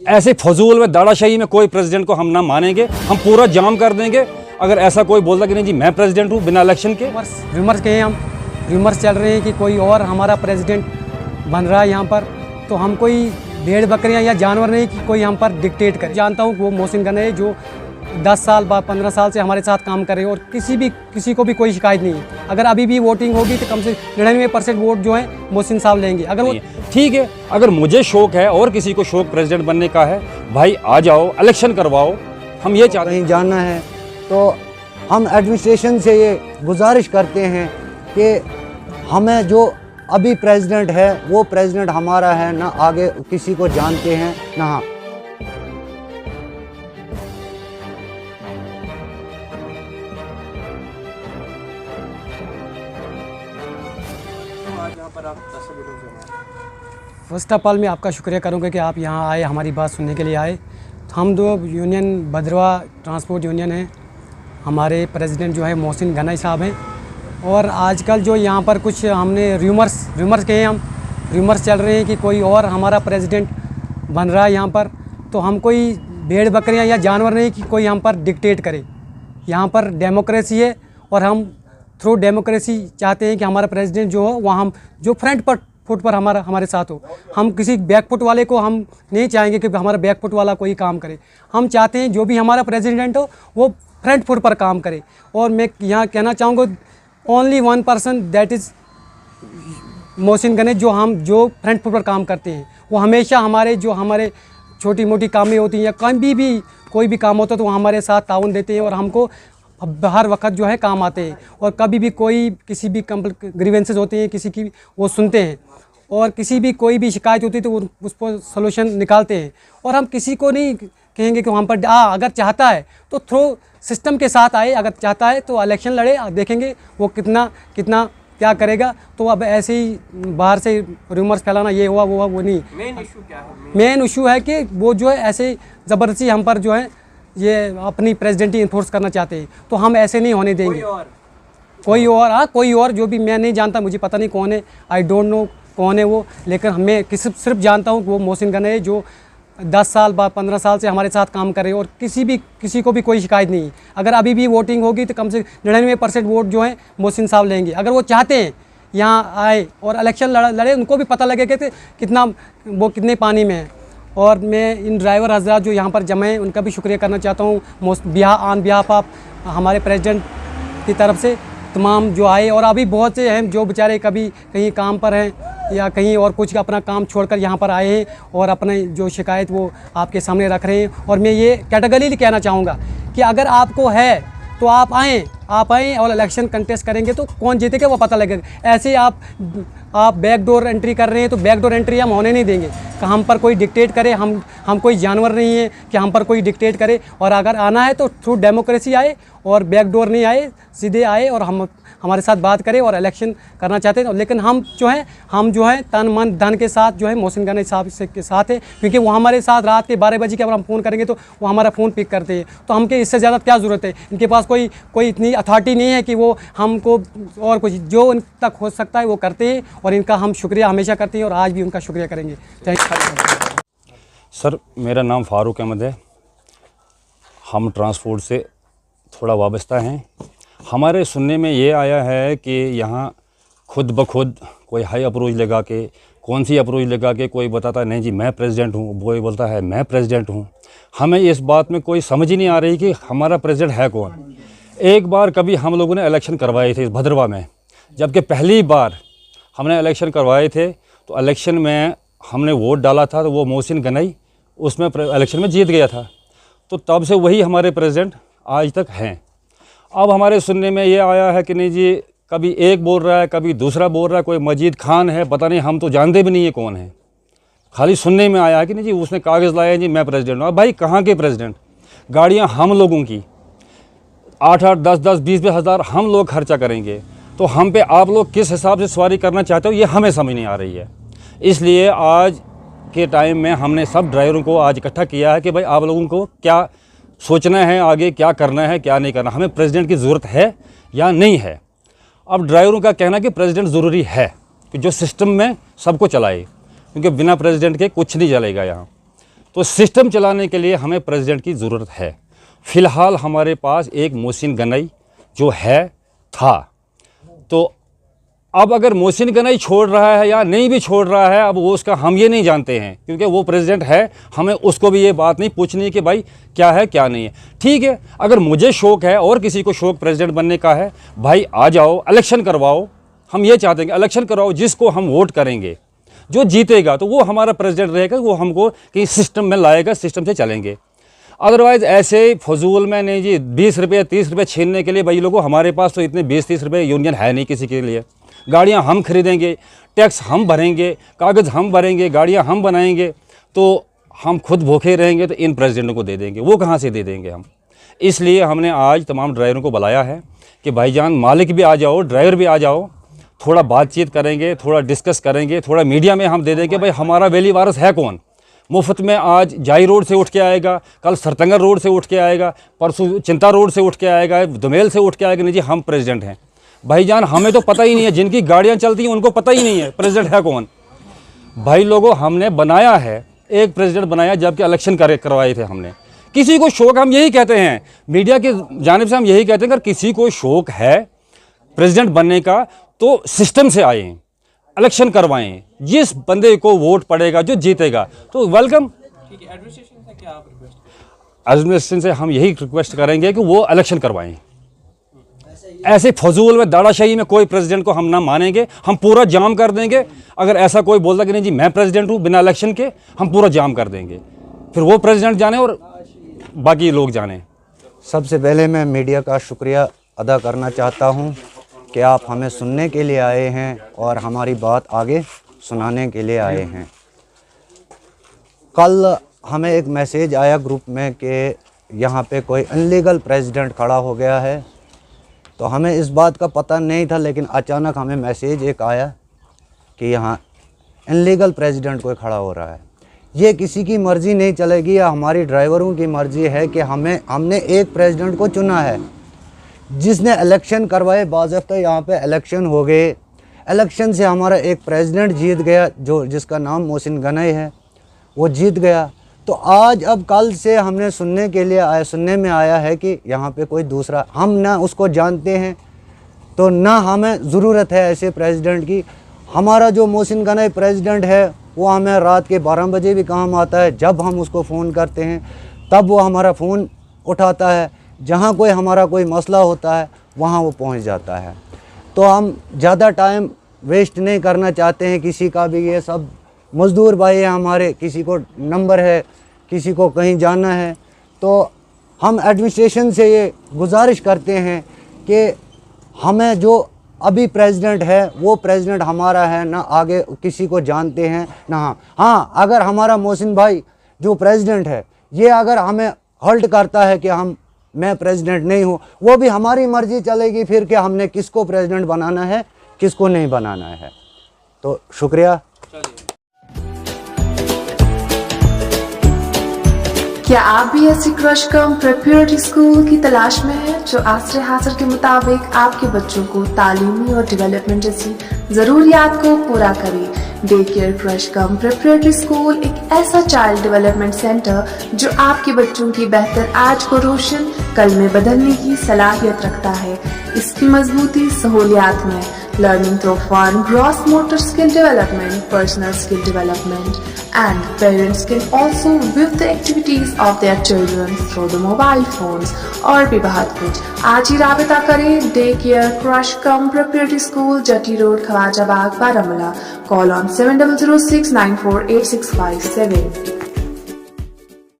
ऐसे फजूल में दाड़ाशाही में कोई प्रेसिडेंट को हम ना मानेंगे, हम पूरा जाम कर देंगे अगर ऐसा कोई बोलता कि नहीं जी मैं प्रेसिडेंट हूँ बिना इलेक्शन के। रूमर्स के हैं, हम रूमर्स चल रहे हैं कि कोई और हमारा प्रेसिडेंट बन रहा है यहाँ पर, तो हम कोई भेड़ बकरियाँ या जानवर नहीं कि कोई हम पर डिक्टेट करे। जानता हूँ वो मोहसिन गनई है जो 10 साल 15 साल से हमारे साथ काम कर रहे हैं और किसी को भी कोई शिकायत नहीं है। अगर अभी भी वोटिंग होगी तो कम से 99% वोट जो है मोहसिन साहब लेंगे। अगर वो ठीक है, अगर मुझे शौक है और किसी को शौक प्रेसिडेंट बनने का है, भाई आ जाओ इलेक्शन करवाओ। हम ये चाहते हैं, कहीं जाना है तो हम एडमिनिस्ट्रेशन से ये गुजारिश करते हैं कि हमें जो अभी प्रेसिडेंट है वो प्रेसिडेंट हमारा है, ना आगे किसी को जानते हैं ना हम। फर्स्ट ऑफ ऑल मैं आपका शुक्रिया करूंगा कि आप यहाँ आए, हमारी बात सुनने के लिए आए। हम दो यूनियन भद्रवा ट्रांसपोर्ट यूनियन है, हमारे प्रेसिडेंट जो है मोहसिन गनई साहब हैं। और आजकल जो यहाँ पर कुछ हमने रूमर्स के हैं, हम रूमर्स चल रहे हैं कि कोई और हमारा प्रेसिडेंट बन रहा है यहाँ पर, तो हम कोई भेड़ बकरियाँ या जानवर नहीं कि कोई हम पर डिक्टेट करे। यहाँ पर डेमोक्रेसी है और हम थ्रू डेमोक्रेसी चाहते हैं कि हमारा प्रेसिडेंट जो हो वहाँ हम जो फ्रंट फुट पर हमारे साथ हो। हम किसी बैक फुट वाले को हम नहीं चाहेंगे कि हमारा बैक फुट वाला कोई काम करे। हम चाहते हैं जो भी हमारा प्रेसिडेंट हो वो फ्रंट फुट पर काम करे। और मैं यहाँ कहना चाहूँगा only 1 person that is Mohsin Ganai, जो फ्रंट फुट पर काम करते हैं। वो हमेशा हमारे छोटी मोटी कामें होती हैं या कभी भी कोई भी काम होता है तो वो हमारे साथ ताउन देते हैं और हमको हर वक्त जो है काम आते हैं। और कभी भी किसी भी ग्रीवेंसेस होते हैं किसी की, वो सुनते हैं और कोई भी शिकायत होती है तो वो उस पर सलूशन निकालते हैं। और हम किसी को नहीं कहेंगे कि हम पर अगर चाहता है तो थ्रू सिस्टम के साथ आए, अगर चाहता है तो इलेक्शन लड़े, देखेंगे वो कितना क्या करेगा। तो अब ऐसे ही बाहर से रूमर्स फैलाना ये हुआ वो नहीं। मेन इशू क्या है? मेन इशू है कि वो जो है ऐसे ज़बरदस्ती हम पर जो है ये अपनी प्रेसिडेंटी इन्फोर्स करना चाहते हैं, तो हम ऐसे नहीं होने देंगे। कोई और जो भी मैं नहीं जानता, मुझे पता नहीं कौन है, आई डोंट नो कौन है वो, लेकिन मैं सिर्फ जानता हूँ कि वो मोहसिन गनई है जो 10 साल 15 साल से हमारे साथ काम कर रहे हैं और किसी को भी कोई शिकायत नहीं है। अगर अभी भी वोटिंग होगी तो कम से 99% वोट जो है मोहसिन साहब लेंगे। अगर वो चाहते हैं यहाँ आए और इलेक्शन लड़े, उनको भी पता लगेगा कि कितने पानी में है। और मैं इन ड्राइवर हजरात जो यहाँ पर जमे हैं उनका भी शुक्रिया करना चाहता हूँ ऑन बिहाफ ऑफ हमारे प्रेसिडेंट की तरफ से, तमाम जो आए। और अभी बहुत से हैं जो बेचारे कभी कहीं काम पर हैं या कहीं और कुछ अपना काम छोड़कर यहाँ पर आए हैं और अपने जो शिकायत वो आपके सामने रख रहे हैं। और मैं ये कैटेगरीली कहना चाहूँगा कि अगर आपको है तो आप आएँ और इलेक्शन कंटेस्ट करेंगे तो कौन जीतेगा वो पता लगेगा। ऐसे आप बैकडोर एंट्री कर रहे हैं तो बैकडोर एंट्री हम होने नहीं देंगे कि हम पर कोई डिक्टेट करे। हम कोई जानवर नहीं है कि हम पर कोई डिक्टेट करे। और अगर आना है तो थ्रू डेमोक्रेसी आए और बैकडोर नहीं आए, सीधे आए और हमारे साथ बात करें और इलेक्शन करना चाहते हैं। लेकिन हम जो है तन मन धन के साथ जो है मोहसिन गनई साहब के साथ है, क्योंकि वो हमारे साथ रात के 12 बजे के अगर हम फ़ोन करेंगे तो वो हमारा फ़ोन पिक करते हैं। तो हमके इससे ज़्यादा क्या ज़रूरत है? इनके पास कोई इतनी अथॉरिटी नहीं है कि वो हमको और कुछ जो उन तक हो सकता है वो करते हैं। और इनका हम शुक्रिया हमेशा करते हैं और आज भी उनका शुक्रिया करेंगे। Thank you sir. मेरा नाम फारूक अहमद है। हम ट्रांसपोर्ट से थोड़ा वाबस्ता हैं। हमारे सुनने में ये आया है कि यहाँ खुद ब खुद कोई हाई अप्रोच लगा के, कौन सी अप्रोच लगा के कोई बताता है नहीं जी मैं प्रेसिडेंट हूँ, वो बोलता है मैं प्रेसिडेंट हूँ। हमें इस बात में कोई समझ ही नहीं आ रही कि हमारा प्रेसिडेंट है कौन। एक बार कभी हम लोगों ने इलेक्शन करवाए थे इस भद्रवा में, जबकि पहली बार हमने इलेक्शन करवाए थे तो इलेक्शन में हमने वोट डाला था तो वो मोहसिन गनई उसमें इलेक्शन में जीत गया था। तो तब से वही हमारे प्रेसिडेंट आज तक हैं। अब हमारे सुनने में ये आया है कि नहीं जी कभी एक बोल रहा है कभी दूसरा बोल रहा है, कोई मजीद खान है, पता नहीं, हम तो जानते भी नहीं है कौन है। खाली सुनने में आया है कि नहीं जी उसने कागज़ लाया जी मैं प्रेसिडेंट हूँ। भाई कहाँ के प्रेसिडेंट? गाड़ियाँ हम लोगों की 8-8, 10-10, 20-20 हज़ार हम लोग खर्चा करेंगे, तो हम पे आप लोग किस हिसाब से सवारी करना चाहते हो ये हमें समझ नहीं आ रही है। इसलिए आज के टाइम में हमने सब ड्राइवरों को आज इकट्ठा किया है कि भाई आप लोगों को क्या सोचना है, आगे क्या करना है क्या नहीं करना, हमें प्रेसिडेंट की ज़रूरत है या नहीं है। अब ड्राइवरों का कहना कि प्रेसिडेंट ज़रूरी है कि जो सिस्टम में सबको चलाए, क्योंकि बिना प्रेसिडेंट के कुछ नहीं चलेगा यहाँ। तो सिस्टम चलाने के लिए हमें प्रेसिडेंट की ज़रूरत है। फ़िलहाल हमारे पास एक मोहसिन गनई जो है था, तो अब अगर मोहसिन गनई छोड़ रहा है या नहीं भी छोड़ रहा है, अब वो उसका हम ये नहीं जानते हैं, क्योंकि वो प्रेसिडेंट है। हमें उसको भी ये बात नहीं पूछनी कि भाई क्या है क्या नहीं है। ठीक है, अगर मुझे शौक़ है और किसी को शौक़ प्रेसिडेंट बनने का है, भाई आ जाओ, इलेक्शन करवाओ। हम ये चाहते हैं कि इलेक्शन करवाओ, जिसको हम वोट करेंगे, जो जीतेगा तो वो हमारा प्रेसिडेंट रहेगा, वो हमको कहीं सिस्टम में लाएगा, सिस्टम से चलेंगे। अदरवाइज़ ऐसे फजूल में नहीं जी, 20 रुपये 30 रुपये छीनने के लिए भाई लोगों, हमारे पास तो इतने 20-30 रुपये यूनियन है नहीं किसी के लिए। गाड़ियां हम खरीदेंगे, टैक्स हम भरेंगे, कागज़ हम भरेंगे, गाड़ियां हम बनाएंगे, तो हम खुद भूखे रहेंगे तो इन प्रेसिडेंटों को दे देंगे, वो कहाँ से दे देंगे हम। इसलिए हमने आज तमाम ड्राइवरों को बुलाया है कि भाईजान मालिक भी आ जाओ, ड्राइवर भी आ जाओ, थोड़ा बातचीत करेंगे, थोड़ा डिस्कस करेंगे, थोड़ा मीडिया में हम दे देंगे भाई हमारा वैली वारस है कौन। मुफ्त में आज जाई रोड से उठ के आएगा, कल सरतंगर रोड से उठ के आएगा, परसों चिंता रोड से उठ के आएगा, दुमेल से उठ के आएगा, नहीं जी हम प्रेसिडेंट हैं। भाईजान हमें तो पता ही नहीं है, जिनकी गाड़ियां चलती हैं उनको पता ही नहीं है प्रेसिडेंट है कौन। भाई लोगों, हमने बनाया है, एक प्रेसिडेंट बनाया जबकि इलेक्शन करवाए थे हमने। किसी को शौक़, हम यही कहते हैं मीडिया की जानिब से, हम यही कहते हैं अगर किसी को शौक़ है प्रेसिडेंट बनने का तो सिस्टम से आए, इलेक्शन करवाएं, जिस बंदे को वोट पड़ेगा जो जीतेगा तो वेलकम। ठीक है, एडमिनिस्ट्रेशन से क्या आप रिक्वेस्ट? एडमिनिस्ट्रेशन से हम यही रिक्वेस्ट करेंगे कि वो इलेक्शन करवाएं। ऐसे फजूल में दाड़ाशाही में कोई प्रेसिडेंट को हम ना मानेंगे, हम पूरा जाम कर देंगे। अगर ऐसा कोई बोलता कि नहीं जी मैं प्रेसिडेंट हूँ बिना इलेक्शन के, हम पूरा जाम कर देंगे, फिर वो प्रेसिडेंट जाने और बाकी लोग जाने। सबसे पहले मैं मीडिया का शुक्रिया अदा करना चाहता हूँ कि आप हमें सुनने के लिए आए हैं और हमारी बात आगे सुनाने के लिए आए हैं। कल हमें एक मैसेज आया ग्रुप में कि यहाँ पे कोई अनलीगल प्रेसिडेंट खड़ा हो गया है, तो हमें इस बात का पता नहीं था, लेकिन अचानक हमें मैसेज एक आया कि यहाँ इनलीगल प्रेसिडेंट कोई खड़ा हो रहा है। ये किसी की मर्ज़ी नहीं चलेगी, या हमारी ड्राइवरों की मर्ज़ी है कि हमने एक प्रेसिडेंट को चुना है जिसने इलेक्शन करवाए, बाज़ाब्ता यहाँ पे इलेक्शन हो गए, इलेक्शन से हमारा एक प्रेसिडेंट जीत गया जिसका नाम मोहसिन गनई है, वो जीत गया। तो आज अब कल से हमने सुनने में आया है कि यहाँ पे कोई दूसरा, हम ना उसको जानते हैं तो ना हमें ज़रूरत है ऐसे प्रेसिडेंट की। हमारा जो मोहसिन गनई प्रेसिडेंट है वो हमें रात के 12 बजे भी काम आता है, जब हम उसको फ़ोन करते हैं तब वो हमारा फ़ोन उठाता है, जहाँ कोई हमारा कोई मसला होता है वहाँ वो पहुँच जाता है। तो हम ज़्यादा टाइम वेस्ट नहीं करना चाहते हैं किसी का भी। ये सब मज़दूर भाई हैं हमारे, किसी को नंबर है, किसी को कहीं जाना है, तो हम एडमिनिस्ट्रेशन से ये गुजारिश करते हैं कि हमें जो अभी प्रेसिडेंट है वो प्रेसिडेंट हमारा है, ना आगे किसी को जानते हैं ना। हाँ, अगर हमारा मोहसिन भाई जो प्रेसिडेंट है ये अगर हमें हल्ट करता है कि मैं प्रेसिडेंट नहीं हूँ, वो भी हमारी मर्ज़ी चलेगी फिर कि हमने किसको प्रेसिडेंट बनाना है किसको नहीं बनाना है। तो शुक्रिया। क्या आप भी ऐसी क्रश कम प्रेपरेटरी स्कूल की तलाश में हैं जो आसरे हासिल के मुताबिक आपके बच्चों को तालीमी और डेवलपमेंट जैसी ज़रूरियात को पूरा करे? Day care creche cum preparatory school एक ऐसा चाइल्ड डेवलपमेंट सेंटर जो आपके बच्चों की बेहतर आज को रोशन कल में बदलने की सलाहियत रखता है। इसकी मजबूती सहूलियात में learning through fun, gross motor skill development, personal skill development, and parents can also view the activities of their children through the mobile phones. और भी बहुत कुछ। आज ही राबिता करें day care creche cum preparatory school, Jatti road, Khawajabagh, Baramulla. Call on 7006948657.